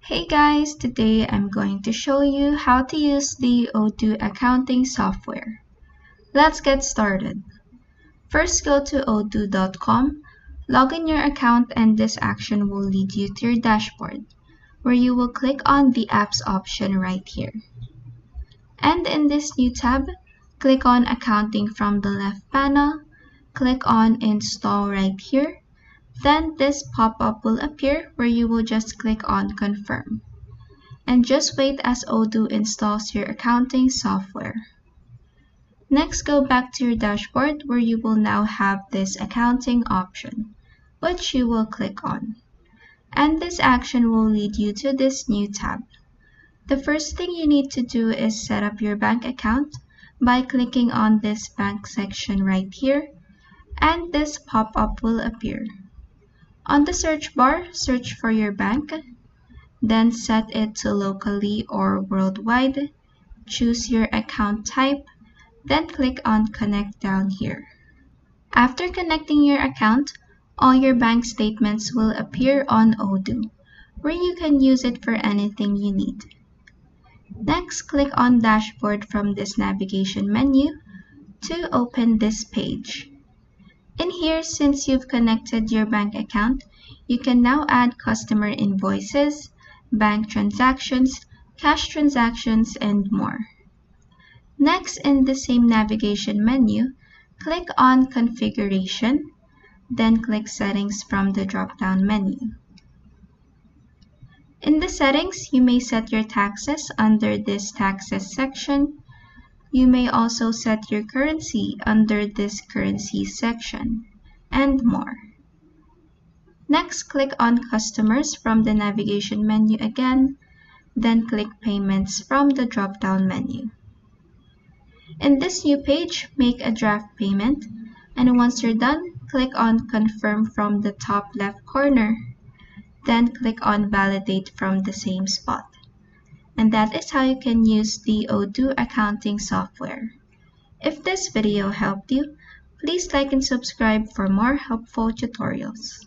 Hey guys, today I'm going to show you how to use the Odoo Accounting software. Let's get started. First, go to odoo.com, log in your account, and this action will lead you to your dashboard, where you will click on the Apps option right here. And in this new tab, click on Accounting from the left panel, click on Install right here. Then this pop-up will appear where you will just click on Confirm. And just wait as Odoo installs your accounting software. Next, go back to your dashboard where you will now have this accounting option, which you will click on. And this action will lead you to this new tab. The first thing you need to do is set up your bank account by clicking on this bank section right here, and this pop-up will appear. On the search bar, search for your bank. Then set it to locally or worldwide. Choose your account type, then click on Connect down here. After connecting your account, all your bank statements will appear on Odoo, where you can use it for anything you need. Next, click on Dashboard from this navigation menu to open this page. In here, since you've connected your bank account, you can now add customer invoices, bank transactions, cash transactions, and more. Next, in the same navigation menu, click on Configuration, then click Settings from the drop-down menu. In the settings, you may set your taxes under this Taxes section. You may also set your currency under this Currencies section, and more. Next, click on Customers from the navigation menu again, then click Payments from the drop-down menu. In this new page, make a draft payment, and once you're done, click on Confirm from the top left corner, then click on Validate from the same spot. And that is how you can use the Odoo accounting software. If this video helped you, please like and subscribe for more helpful tutorials.